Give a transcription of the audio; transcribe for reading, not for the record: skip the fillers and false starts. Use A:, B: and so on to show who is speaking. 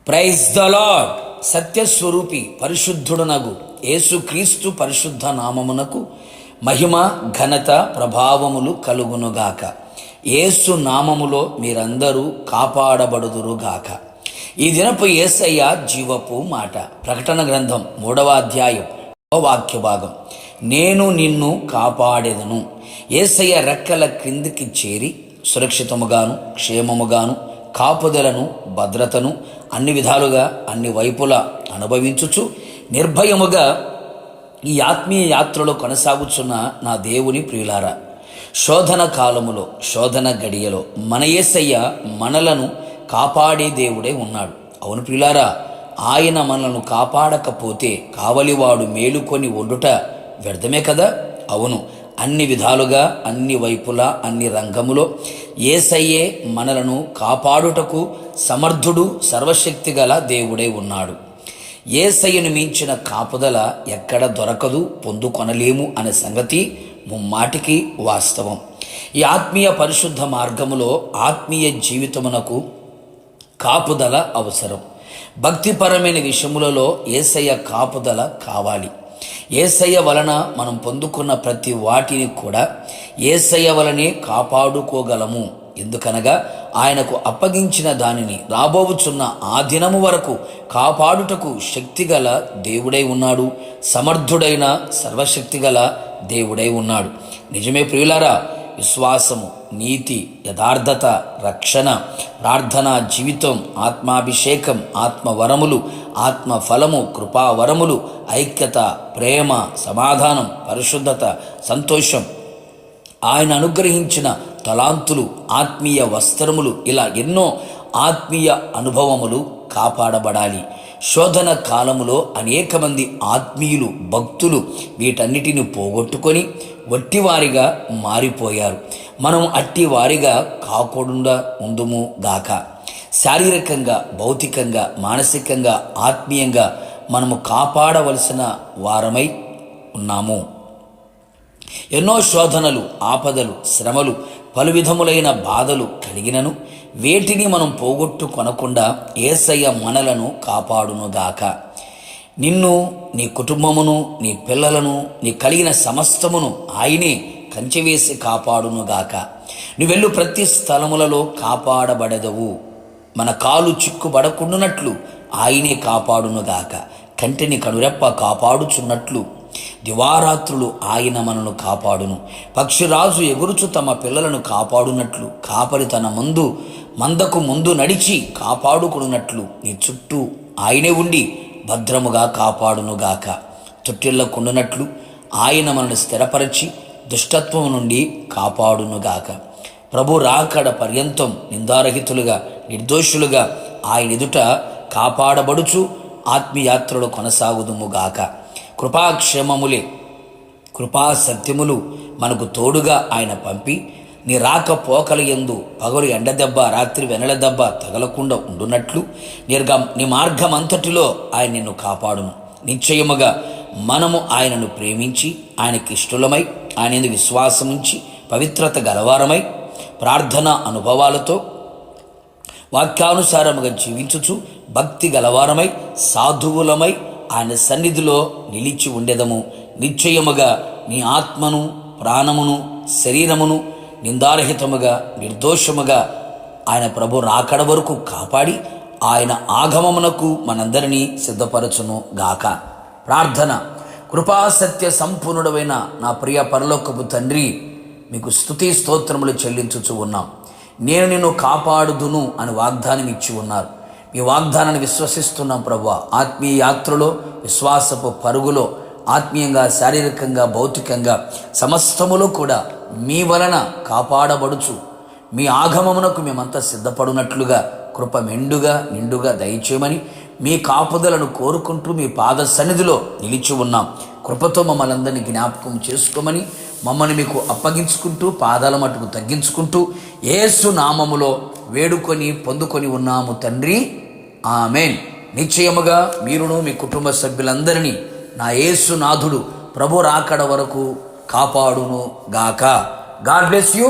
A: Praise the lord. సత్యస్వరూపి పరిశుద్ధుడునగు యేసుక్రీస్తు పరిశుద్ధ నామమునకు మహిమ ఘనత ప్రభావములు కలుగునుగాక. యేసు నామములో మీరందరూ కాపాడబడుదురుగాక. ఈ దినపు యేసయ్య జీవపు మాట. ప్రకటన గ్రంథం 3వ అధ్యాయం వాక్య భాగం. నేను నిన్ను కాపాడెదను. యేసయ్య రెక్కల క్రిందికి చేరి సురక్షితముగాను క్షేమముగాను కాపుదలను భద్రతను అన్ని విధాలుగా అన్ని వైపులా అనుభవించుచు నిర్భయముగా ఈ ఆత్మీయ యాత్రలో కొనసాగుచున్న నా దేవుని ప్రియులారా, శోధన కాలములో శోధన గడియలో మన యేసయ్య మనలను కాపాడే దేవుడే ఉన్నాడు. అవును ప్రియులారా, ఆయన మనలను కాపాడకపోతే కావలివాడు మేలుకొని వండుట వ్యర్థమే కదా. అవును, అన్ని విధాలుగా అన్ని వైపులా అన్ని రంగములో యేసయ్యే మనలను కాపాడుటకు సమర్థుడు సర్వశక్తి గల దేవుడే ఉన్నాడు. యేసయ్యను మించిన కాపుదల ఎక్కడ దొరకదు, పొందుకొనలేము అనే సంగతి ముమ్మాటికి వాస్తవం. ఈ ఆత్మీయ పరిశుద్ధ మార్గములో ఆత్మీయ జీవితమునకు కాపుదల అవసరం. భక్తిపరమైన విషయములలో యేసయ్య కాపుదల కావాలి. యేసయ్య వలన మనం పొందుకున్న ప్రతి వాటిని కూడా యేసయ్య వలనే కాపాడుకోగలము. ఎందుకనగా ఆయనకు అప్పగించిన దానిని రాబోవుచున్న ఆ దినము వరకు కాపాడుటకు శక్తిగల దేవుడై ఉన్నాడు. సమర్థుడైన సర్వశక్తిగల దేవుడై ఉన్నాడు. నిజమే ప్రియులారా, విశ్వాసము, నీతి, యథార్థత, రక్షణ, ప్రార్థనా జీవితం, ఆత్మాభిషేకం, ఆత్మవరములు, ఆత్మఫలము, కృపావరములు, ఐక్యత, ప్రేమ, సమాధానం, పరిశుద్ధత, సంతోషం, ఆయన అనుగ్రహించిన తలాంతులు, ఆత్మీయ వస్త్రములు, ఇలా ఎన్నో ఆత్మీయ అనుభవములు కాపాడబడాలి. శోధన కాలములో అనేక మంది ఆత్మీయులు, భక్తులు వీటన్నిటిని పోగొట్టుకొని వట్టివారిగా మారిపోయారు. మనం అట్టివారిగా కాకుండా ఉందుము గాక. శారీరకంగా, భౌతికంగా, మానసికంగా, ఆత్మీయంగా మనము కాపాడవలసిన వారమై ఉన్నాము. ఎన్నో శోధనలు, ఆపదలు, శ్రమలు, పలు విధములైన బాధలు కలిగినను వేటిని మనం పోగొట్టుకొనకుండా యేసయ్య మనలను కాపాడునుగాక. నిన్ను, నీ కుటుంబమును, నీ పిల్లలను, నీ కలిగిన సమస్తమును ఆయనే కంచెవేసి కాపాడునుగాక. నువ్వెళ్ళు ప్రతి స్థలములలో కాపాడబడదవు. మన కాలు చిక్కుబడకుండునట్లు ఆయనే కాపాడునుగాక. కంటిని కనురెప్ప కాపాడుచున్నట్లు దివారాత్రులు ఆయన మనను కాపాడును. పక్షిరాజు ఎగురుచు తమ పిల్లలను కాపాడునట్లు కాపరి తన మందకు ముందు నడిచి కాపాడుకున్నట్లు నీ చుట్టూ ఆయనే ఉండి భద్రముగా కాపాడునుగాక. తొట్టిళ్లకుండునట్లు ఆయన మనను స్థిరపరచి దుష్టత్వం నుండి కాపాడునుగాక. ప్రభు రాకడ పర్యంతం నిందారహితులుగా నిర్దోషులుగా ఆయన ఎదుట కాపాడబడుచు ఆత్మీయాత్రలో కొనసాగుదుముగాక. కృపాక్షేమములే, కృపా సత్యములు మనకు తోడుగా ఆయన పంపి నీ రాకపోకల యందు పగలు ఎండదెబ్బ రాత్రి వెనల దెబ్బ తగలకుండా ఉండునట్లు నీ మార్గమంతటిలో ఆయన నిన్ను కాపాడును. నిశ్చయముగా మనము ఆయనను ప్రేమించి ఆయనకి ఇష్టలమై ఆయన విశ్వాసముంచి పవిత్రత గలవారమై ప్రార్థనా అనుభవాలతో వాక్యానుసారముగా జీవించుచు భక్తి గలవారమై సాధువులమై ఆయన సన్నిధిలో నిలిచి ఉండెదము. నిశ్చయముగా నీ ఆత్మను, ప్రాణమును, శరీరమును నిందారహితముగా నిర్దోషముగా ఆయన ప్రభు రాకడ వరకు కాపాడి ఆయన ఆగమమునకు మనందరినీ సిద్ధపరచును గాక. ప్రార్థన. కృపాసత్య సంపూర్ణుడమైన నా ప్రియ పరలోకపు తండ్రి, మీకు స్తుతి స్తోత్రములు చెల్లించుచు ఉన్నాం. నేను నిన్ను కాపాడుదును అని వాగ్దానం ఇచ్చి ఉన్నారు. ఈ వాగ్దానాన్ని విశ్వసిస్తున్నాం ప్రభువా. ఆత్మీయ యాత్రలో, విశ్వాసపు పరుగులో, ఆత్మీయంగా, శారీరకంగా, భౌతికంగా సమస్తములో కూడా మీ వలన కాపాడబడుచు మీ ఆగమమునకు మేమంతా సిద్ధపడునట్లుగా కృప మెండుగా నిండుగా దయచేయమని మీ కాపుదలను కోరుకుంటూ మీ పాద సన్నిధిలో నిలిచి ఉన్నాం. కృపతో మమ్మల్ని అందరినీ జ్ఞాపకం చేసుకోమని మమ్మల్ని మీకు అప్పగించుకుంటూ పాదాల మట్టుకు తగ్గించుకుంటూ యేసు నామములో వేడుకొని పొందుకొని ఉన్నాము తండ్రి, ఆమెన్. నిశ్చయముగా మీరును మీ కుటుంబ సభ్యులందరినీ నా యేసు నాథుడు ప్రభు రాకడ వరకు కాపాడును గాక. God bless you.